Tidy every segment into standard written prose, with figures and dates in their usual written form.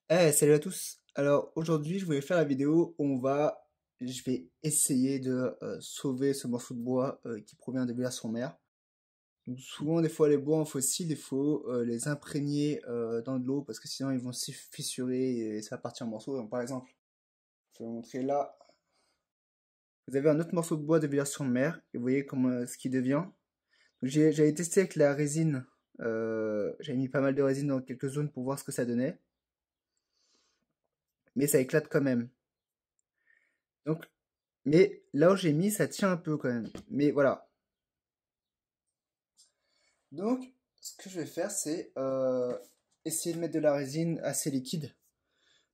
Salut à tous. Alors aujourd'hui, je voulais faire la vidéo où je vais essayer de sauver ce morceau de bois qui provient de version mère. Donc souvent, des fois, les bois en fossile, il faut les imprégner dans de l'eau parce que sinon ils vont se fissurer et ça va partir en morceaux. Donc par exemple, je vais vous montrer là. Vous avez un autre morceau de bois de version mère et vous voyez comment ce qui devient. Donc j'avais testé avec la résine. J'avais mis pas mal de résine dans quelques zones pour voir ce que ça donnait, mais ça éclate quand même. Donc mais là où j'ai mis, ça tient un peu quand même. Mais voilà. Donc, ce que je vais faire, c'est essayer de mettre de la résine assez liquide.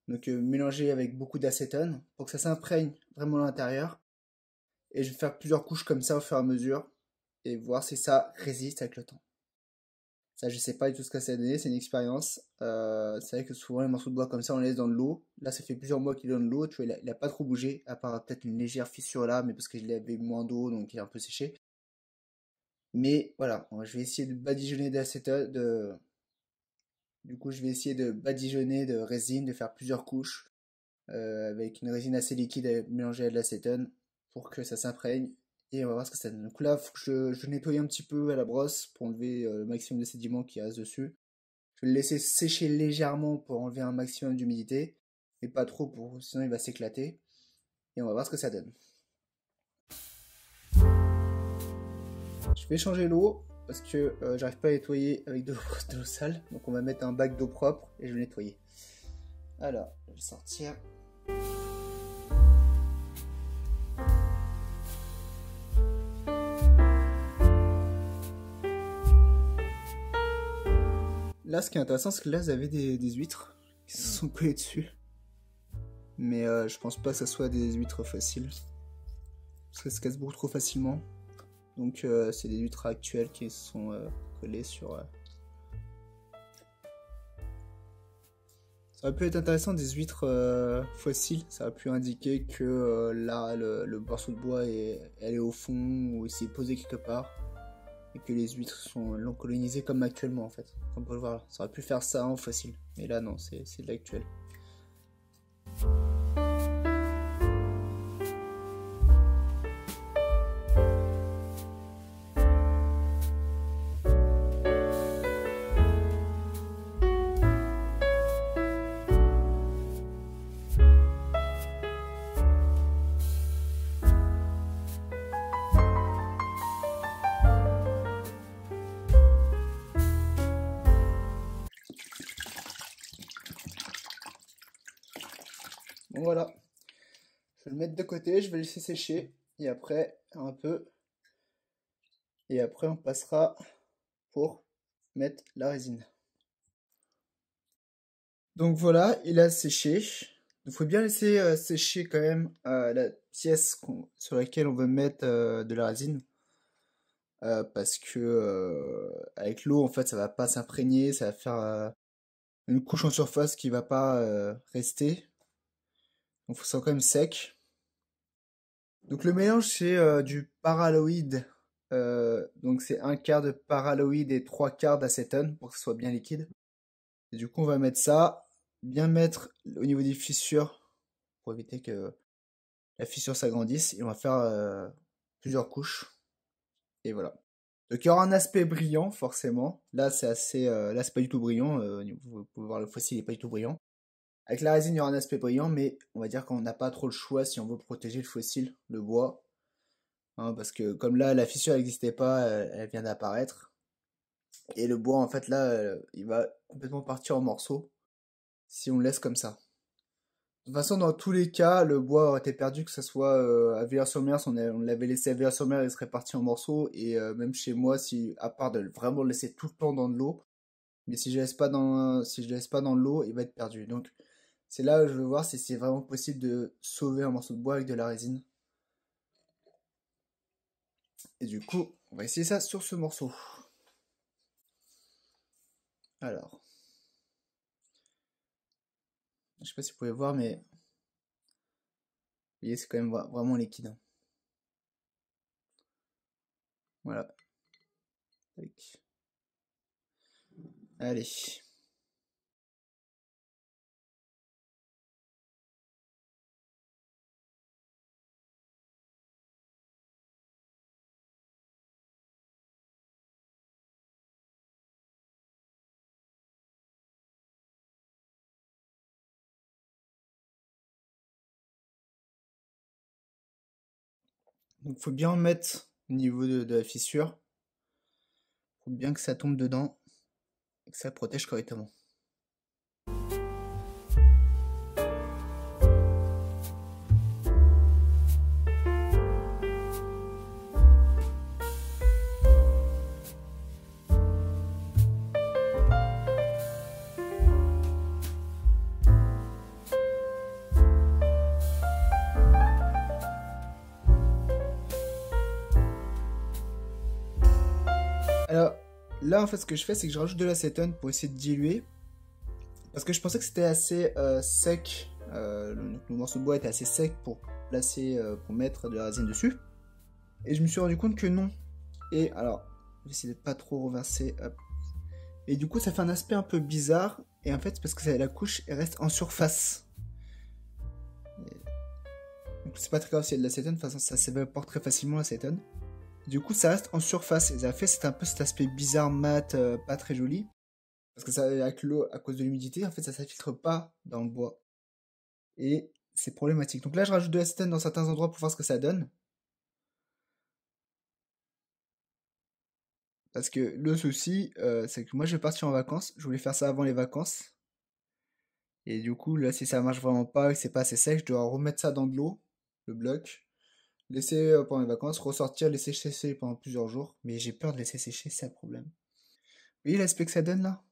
Donc, mélanger avec beaucoup d'acétone pour que ça s'imprègne vraiment à l'intérieur. Et je vais faire plusieurs couches comme ça au fur et à mesure. Et voir si ça résiste avec le temps. Ça, je sais pas du tout ce que ça a donné, c'est une expérience. C'est vrai que souvent les morceaux de bois comme ça, on les laisse dans de l'eau. Là, ça fait plusieurs mois qu'il est dans de l'eau. Tu vois, il a pas trop bougé, à part peut-être une légère fissure là, mais parce que je l'avais moins d'eau, donc il est un peu séché. Mais voilà, je vais essayer de badigeonner d'acétone. Du coup, je vais essayer de badigeonner de résine, de faire plusieurs couches avec une résine assez liquide mélangée à de l'acétone pour que ça s'imprègne. Et on va voir ce que ça donne. Donc là, il faut que je nettoie un petit peu à la brosse pour enlever le maximum de sédiments qui reste dessus. Je vais le laisser sécher légèrement pour enlever un maximum d'humidité, mais pas trop pour sinon il va s'éclater. Et on va voir ce que ça donne. Je vais changer l'eau parce que j'arrive pas à nettoyer avec de l'eau sale. Donc on va mettre un bac d'eau propre et je vais nettoyer. Alors, je vais sortir. Là, ce qui est intéressant, c'est que là, vous avez des huîtres qui se sont collées dessus. Mais je pense pas que ça soit des huîtres fossiles. Parce que ça se casse beaucoup trop facilement. Donc, c'est des huîtres actuelles qui se sont collées sur. Ça aurait pu être intéressant des huîtres fossiles. Ça aurait pu indiquer que là, le morceau de bois elle est au fond ou il s'est posé quelque part. Et que les huîtres l'ont colonisé comme actuellement en fait. Comme on peut le voir là. Ça aurait pu faire ça en fossile. Mais là, non, c'est de l'actuel. Bon voilà, je vais le mettre de côté, je vais le laisser sécher et après un peu et après on passera pour mettre la résine. Donc voilà, il a séché. Il faut bien laisser sécher quand même la pièce sur laquelle on veut mettre de la résine parce que avec l'eau en fait ça va pas s'imprégner, ça va faire une couche en surface qui va pas rester. Donc il faut ça quand même sec. Donc le mélange c'est du paraloïde. Donc c'est un quart de paraloïde et trois quarts d'acétone pour que ce soit bien liquide. Et du coup on va mettre ça, bien mettre au niveau des fissures pour éviter que la fissure s'agrandisse. Et on va faire plusieurs couches. Et voilà. Donc il y aura un aspect brillant forcément. Là c'est assez, là c'est pas du tout brillant. Vous pouvez voir le fossile il est pas du tout brillant. Avec la résine il y aura un aspect brillant, mais on va dire qu'on n'a pas trop le choix si on veut protéger le fossile, le bois. Hein, parce que comme là la fissure n'existait pas, elle vient d'apparaître. Et le bois en fait là, il va complètement partir en morceaux si on le laisse comme ça. De toute façon, dans tous les cas, le bois aurait été perdu, que ce soit à Villars-sur-Mer, si on l'avait laissé à Villars-sur-Mer, il serait parti en morceaux. Et même chez moi, si, à part de vraiment le laisser tout le temps dans de l'eau, mais si je le laisse pas dans l'eau, il va être perdu. Donc, c'est là où je veux voir si c'est vraiment possible de sauver un morceau de bois avec de la résine. Et du coup, on va essayer ça sur ce morceau. Alors, je sais pas si vous pouvez voir, mais vous voyez, c'est quand même vraiment liquide. Voilà. Tac. Allez. Donc faut bien en mettre au niveau de la fissure. Faut bien que ça tombe dedans et que ça le protège correctement. Alors là en fait ce que je fais c'est que je rajoute de l'acétone pour essayer de diluer. Parce que je pensais que c'était assez sec, le morceau de bois était assez sec pour placer, pour mettre de la résine dessus. Et je me suis rendu compte que non. Et alors, je vais essayer de pas trop renverser, hop. Et du coup ça fait un aspect un peu bizarre. Et en fait c'est parce que la couche elle reste en surface. Donc c'est pas très grave s'il y a de l'acétone, de toute façon ça s'évapore très facilement l'acétone. Du coup ça reste en surface et ça fait c'est un peu cet aspect bizarre mat, pas très joli. Parce que ça, avec l'eau, à cause de l'humidité, en fait ça s'infiltre pas dans le bois. Et c'est problématique. Donc là je rajoute de l'acétone dans certains endroits pour voir ce que ça donne. Parce que le souci, c'est que moi je vais partir en vacances, je voulais faire ça avant les vacances. Et du coup là si ça marche vraiment pas, que c'est pas assez sec, je dois remettre ça dans de l'eau, le bloc. Laisser pendant les vacances, ressortir, laisser sécher pendant plusieurs jours. Mais j'ai peur de laisser sécher, c'est le problème. Vous voyez l'aspect que ça donne là?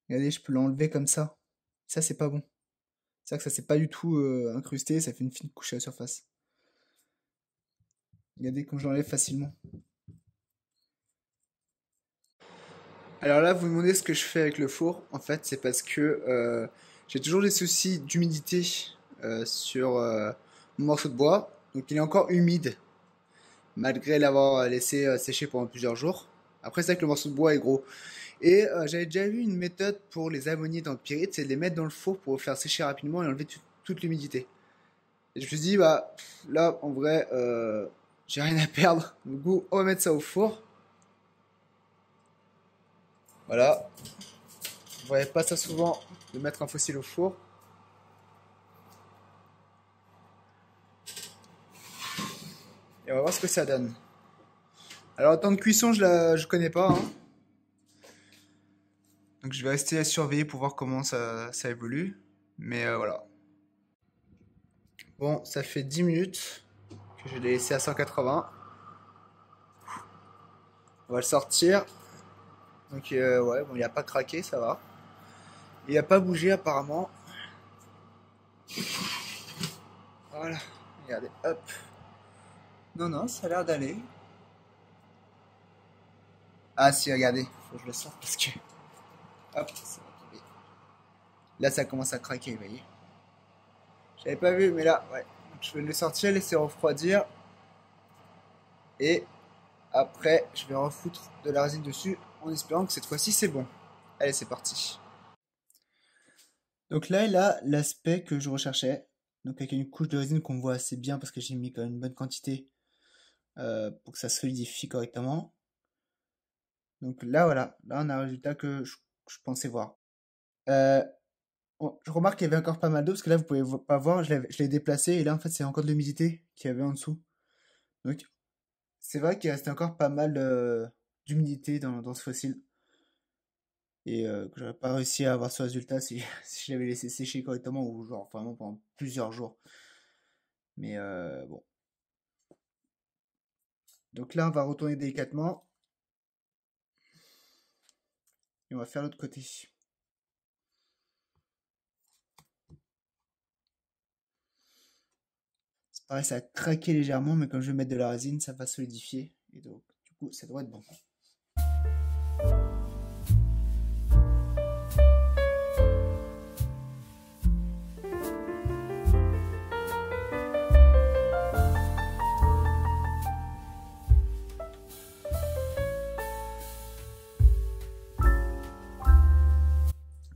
Regardez, je peux l'enlever comme ça. Ça, c'est pas bon. C'est vrai que ça s'est pas du tout incrusté, ça fait une fine couche à la surface. Regardez comme je l'enlève facilement. Alors là, vous me demandez ce que je fais avec le four. En fait, c'est parce que j'ai toujours des soucis d'humidité sur mon morceau de bois. Donc il est encore humide, malgré l'avoir laissé sécher pendant plusieurs jours. Après, c'est vrai que le morceau de bois est gros. Et j'avais déjà vu une méthode pour les ammonier dans le pyrite, c'est de les mettre dans le four pour faire sécher rapidement et enlever toute l'humidité. Et je me suis dit, bah là, en vrai, j'ai rien à perdre. Du coup, on va mettre ça au four. Voilà. Vous voyez pas ça souvent de mettre un fossile au four. Et on va voir ce que ça donne. Alors, le temps de cuisson, je connais pas, hein. Donc, je vais rester à surveiller pour voir comment ça évolue. Mais voilà. Bon, ça fait 10 minutes que je l'ai laissé à 180. On va le sortir. Donc, ouais, bon, il a pas craqué, ça va. Il a pas bougé apparemment. Voilà, regardez, hop. Non, non, ça a l'air d'aller. Ah si, regardez, faut que je le sorte parce que... Hop, ça va tomber. Là, ça commence à craquer, vous voyez. J'avais pas vu, mais là, ouais. Donc, je vais le sortir, laisser refroidir. Et après, je vais refoutre de la résine dessus en espérant que cette fois-ci, c'est bon. Allez, c'est parti. Donc là, il a l'aspect que je recherchais. Donc avec une couche de résine qu'on voit assez bien parce que j'ai mis quand même une bonne quantité pour que ça solidifie correctement. Donc là, voilà. Là, on a un résultat que je pensais voir. Euh, je remarque qu'il y avait encore pas mal d'eau parce que là, vous pouvez pas voir. Je l'ai déplacé et là, en fait, c'est encore de l'humidité qu'il y avait en dessous. Donc, c'est vrai qu'il restait encore pas mal d'humidité dans ce fossile. Et que j'aurais pas réussi à avoir ce résultat si, si je l'avais laissé sécher correctement ou genre vraiment pendant plusieurs jours. Mais bon. Donc là, on va retourner délicatement. Et on va faire l'autre côté. C'est pareil, ça a craqué légèrement, mais comme je vais mettre de la résine, ça va solidifier. Et donc, du coup, ça doit être bon.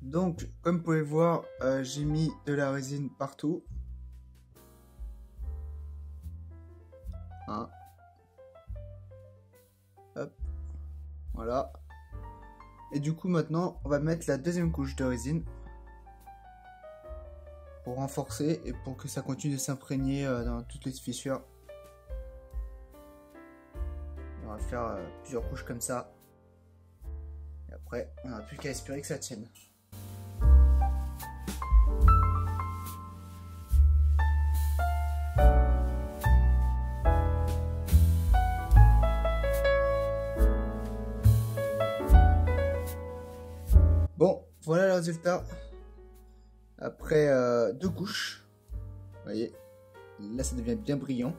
Donc, comme vous pouvez voir, j'ai mis de la résine partout. Hein. Hop. Voilà. Et du coup, maintenant, on va mettre la deuxième couche de résine pour renforcer et pour que ça continue de s'imprégner dans toutes les fissures. faire plusieurs couches comme ça. Et après, on n'a plus qu'à espérer que ça tienne. Bon, voilà le résultat. Après 2 couches, vous voyez, là ça devient bien brillant.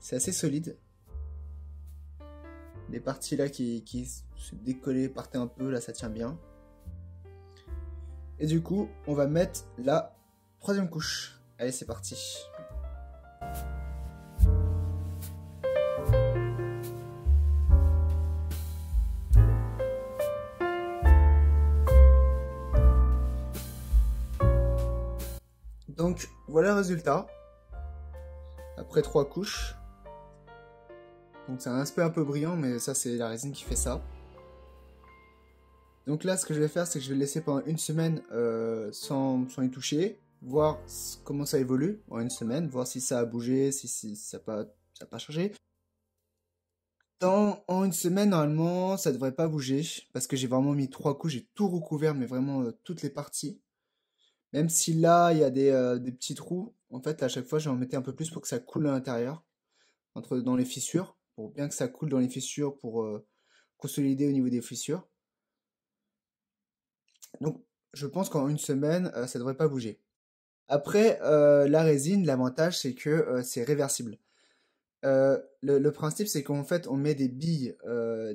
C'est assez solide. Les parties là qui se décollaient, partaient un peu, là ça tient bien. Et du coup, on va mettre la 3e couche. Allez, c'est parti. Donc voilà le résultat. Après 3 couches. Donc c'est un aspect un peu brillant, mais ça c'est la résine qui fait ça. Donc là ce que je vais faire, c'est que je vais le laisser pendant 1 semaine sans y toucher. Voir comment ça évolue en 1 semaine. Voir si ça a bougé, si ça n'a pas changé. En 1 semaine, normalement, ça devrait pas bouger. Parce que j'ai vraiment mis 3 couches, j'ai tout recouvert, mais vraiment toutes les parties. Même si là, il y a des petits trous, en fait, à chaque fois, j'en mettais un peu plus pour que ça coule à l'intérieur, dans les fissures, pour bien que ça coule dans les fissures, pour consolider au niveau des fissures. Donc, je pense qu'en 1 semaine, ça devrait pas bouger. Après, la résine, l'avantage, c'est que c'est réversible. Le principe, c'est qu'en fait, on met des billes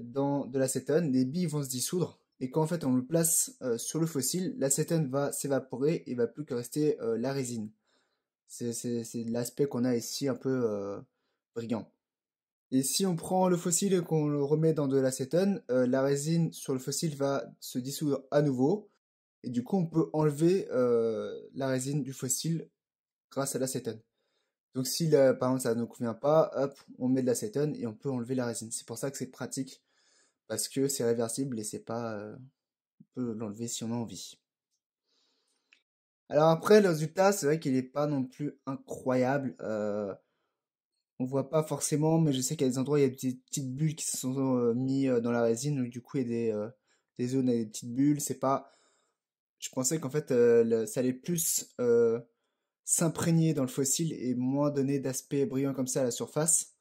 dans de l'acétone, les billes vont se dissoudre, et quand en fait on le place sur le fossile, l'acétone va s'évaporer et il va plus que rester la résine. C'est l'aspect qu'on a ici un peu brillant. Et si on prend le fossile et qu'on le remet dans de l'acétone, la résine sur le fossile va se dissoudre à nouveau, et du coup on peut enlever la résine du fossile grâce à l'acétone. Donc si par exemple ça ne nous convient pas, hop, on met de l'acétone et on peut enlever la résine. C'est pour ça que c'est pratique, parce que c'est réversible et c'est pas... on peut l'enlever si on a envie. Alors après, le résultat, c'est vrai qu'il n'est pas non plus incroyable. On voit pas forcément, mais je sais qu'il y a des endroits où il y a des petites bulles qui se sont mis dans la résine, donc du coup il y a des zones avec des petites bulles. C'est pas... Je pensais qu'en fait ça allait plus s'imprégner dans le fossile et moins donner d'aspect brillant comme ça à la surface,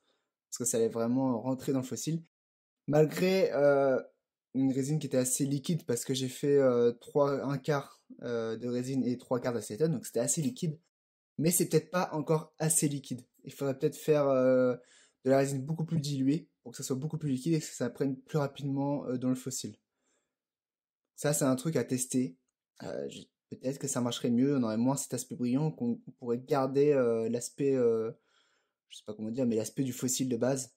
parce que ça allait vraiment rentrer dans le fossile. Malgré une résine qui était assez liquide, parce que j'ai fait 1/4 de résine et 3/4 d'acétone, donc c'était assez liquide. Mais c'est peut-être pas encore assez liquide. Il faudrait peut-être faire de la résine beaucoup plus diluée pour que ça soit beaucoup plus liquide et que ça prenne plus rapidement dans le fossile. Ça, c'est un truc à tester. Peut-être que ça marcherait mieux, on aurait moins cet aspect brillant, qu'on pourrait garder l'aspect, je sais pas comment dire, mais l'aspect du fossile de base,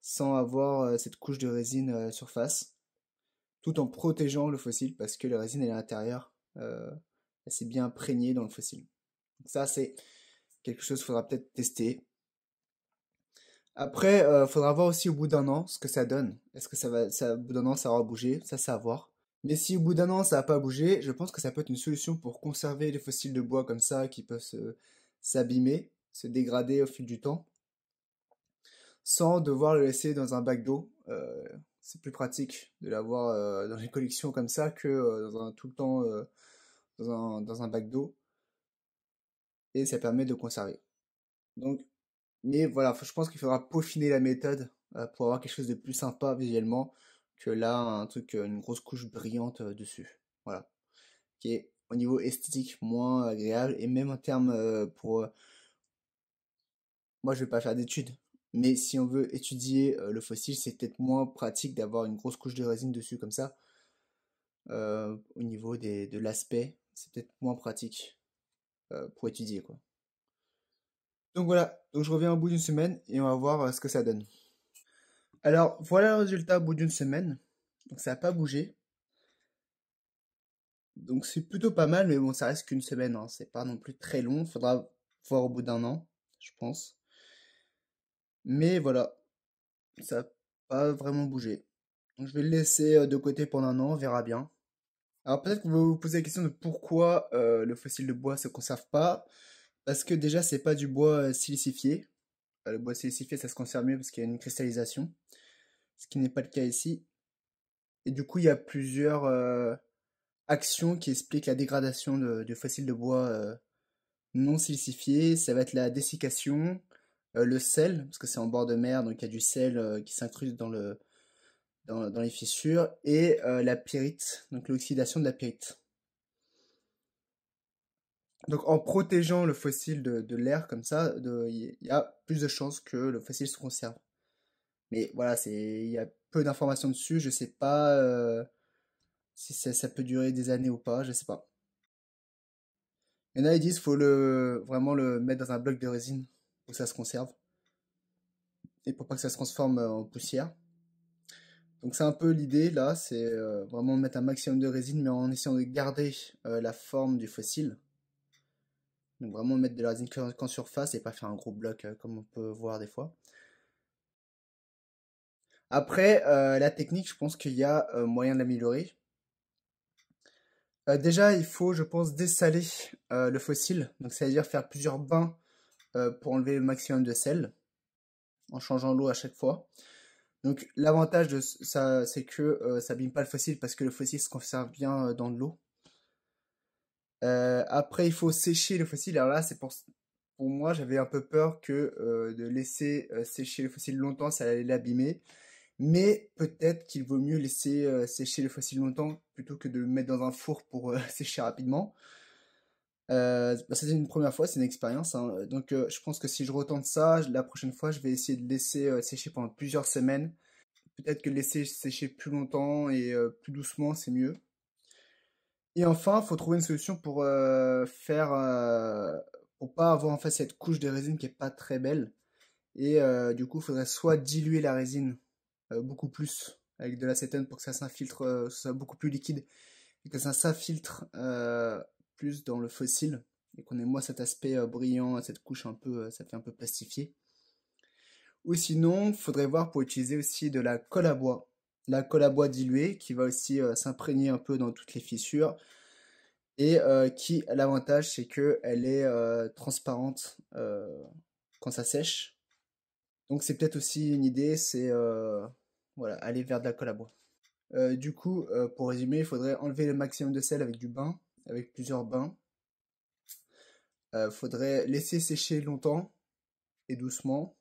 sans avoir cette couche de résine surface, tout en protégeant le fossile, parce que la résine elle est à l'intérieur, elle s'est bien imprégnée dans le fossile. Donc ça, c'est quelque chose qu'il faudra peut-être tester. Après, faudra voir aussi au bout d'1 an ce que ça donne. Est-ce que au bout d'1 an, ça aura bougé? Ça, c'est à voir. Mais si au bout d'1 an, ça n'a pas bougé, je pense que ça peut être une solution pour conserver les fossiles de bois comme ça, qui peuvent s'abîmer, se dégrader au fil du temps, sans devoir le laisser dans un bac d'eau. C'est plus pratique de l'avoir dans les collections comme ça que tout le temps dans un bac d'eau. Et ça permet de conserver. Donc, mais voilà, je pense qu'il faudra peaufiner la méthode pour avoir quelque chose de plus sympa visuellement que là, un truc, une grosse couche brillante dessus. Voilà. Qui est au niveau esthétique moins agréable et même en termes pour... moi, je vais pas faire d'études, mais si on veut étudier le fossile, c'est peut-être moins pratique d'avoir une grosse couche de résine dessus comme ça. Au niveau de l'aspect, c'est peut-être moins pratique pour étudier, quoi. Donc voilà, donc je reviens au bout d'une semaine et on va voir ce que ça donne. Alors voilà le résultat au bout d'une semaine. Donc ça n'a pas bougé. Donc c'est plutôt pas mal, mais bon, ça reste qu'une semaine, hein. C'est pas non plus très long. Faudra voir au bout d'1 an, je pense. Mais voilà, ça n'a pas vraiment bougé. Donc je vais le laisser de côté pendant 1 an, on verra bien. Alors peut-être que vous vous posez la question de pourquoi le fossile de bois se conserve pas. Parce que déjà c'est pas du bois silicifié. Le bois silicifié, ça se conserve mieux parce qu'il y a une cristallisation, ce qui n'est pas le cas ici. Et du coup, il y a plusieurs actions qui expliquent la dégradation de fossiles de bois non silicifiés. Ça va être la dessiccation, le sel, parce que c'est en bord de mer, donc il y a du sel qui s'incruste dans les fissures, et la pyrite, donc l'oxydation de la pyrite. Donc en protégeant le fossile de l'air comme ça, il y a plus de chances que le fossile se conserve. Mais voilà, il y a peu d'informations dessus, je sais pas si ça peut durer des années ou pas, je sais pas. Il y en a, ils disent qu'il faut vraiment le mettre dans un bloc de résine pour que ça se conserve et pour pas que ça se transforme en poussière. Donc c'est un peu l'idée là, c'est vraiment mettre un maximum de résine mais en essayant de garder la forme du fossile. Donc vraiment mettre de la résine qu'en surface et pas faire un gros bloc comme on peut voir des fois. Après, la technique, je pense qu'il y a moyen de l'améliorer. Déjà, il faut, je pense, dessaler le fossile. Donc ça veut dire faire plusieurs bains pour enlever le maximum de sel en changeant l'eau à chaque fois. Donc l'avantage de ça, c'est que ça abîme pas le fossile parce que le fossile se conserve bien dans de l'eau. Après, il faut sécher le fossile. Alors là, c'est pour moi, j'avais un peu peur que de laisser sécher le fossile longtemps, ça allait l'abîmer. Mais peut-être qu'il vaut mieux laisser sécher le fossile longtemps plutôt que de le mettre dans un four pour sécher rapidement. Bah, c'était une première fois, c'est une expérience, hein. Donc je pense que si je retente ça, la prochaine fois, je vais essayer de laisser sécher pendant plusieurs semaines. Peut-être que laisser sécher plus longtemps et plus doucement, c'est mieux. Et enfin, il faut trouver une solution pour pas avoir en fait cette couche de résine qui est pas très belle. Et du coup, il faudrait soit diluer la résine beaucoup plus avec de l'acétone pour que ça s'infiltre, ce soit beaucoup plus liquide et que ça s'infiltre plus dans le fossile et qu'on ait moins cet aspect brillant, cette couche un peu, ça fait un peu plastifié. Ou sinon, il faudrait voir pour utiliser aussi de la colle à bois. La colle à bois diluée qui va aussi s'imprégner un peu dans toutes les fissures et qui, l'avantage, c'est qu'elle est transparente quand ça sèche. Donc c'est peut-être aussi une idée, c'est voilà, aller vers de la colle à bois. Du coup, pour résumer, il faudrait enlever le maximum de sel avec du bain, avec plusieurs bains. Faudrait laisser sécher longtemps et doucement.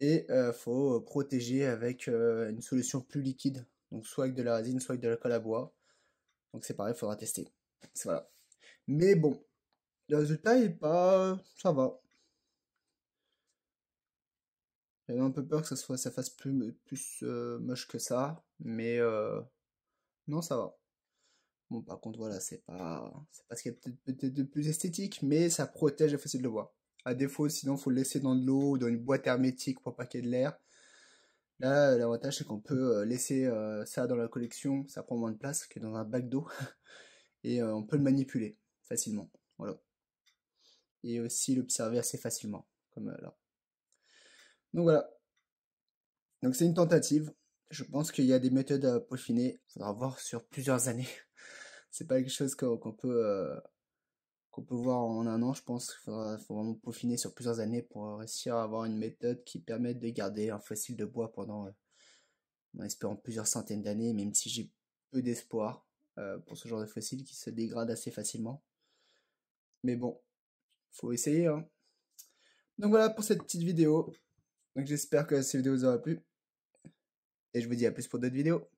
Et faut protéger avec une solution plus liquide. Donc soit avec de la résine, soit avec de la colle à bois. Donc c'est pareil, il faudra tester. Voilà. Mais bon, le résultat est pas... ça va. J'avais un peu peur que ça fasse plus moche que ça. Mais non, ça va. Bon, par contre, voilà, c'est pas ce qu'il y a peut-être de plus esthétique, mais ça protège le fossile de bois. À défaut, sinon, faut le laisser dans de l'eau ou dans une boîte hermétique pour pas qu'il y ait de l'air. Là, l'avantage, c'est qu'on peut laisser ça dans la collection, ça prend moins de place que dans un bac d'eau, et on peut le manipuler facilement. Voilà. Et aussi l'observer assez facilement, comme là. Donc voilà. Donc c'est une tentative. Je pense qu'il y a des méthodes à peaufiner. Faudra voir sur plusieurs années. C'est pas quelque chose qu'on peut voir en un an, je pense. Faut vraiment peaufiner sur plusieurs années pour réussir à avoir une méthode qui permette de garder un fossile de bois pendant, en espérant plusieurs centaines d'années, même si j'ai peu d'espoir pour ce genre de fossile qui se dégrade assez facilement. Mais bon, faut essayer, hein. Donc voilà pour cette petite vidéo. Donc j'espère que cette vidéo vous aura plu. Et je vous dis à plus pour d'autres vidéos.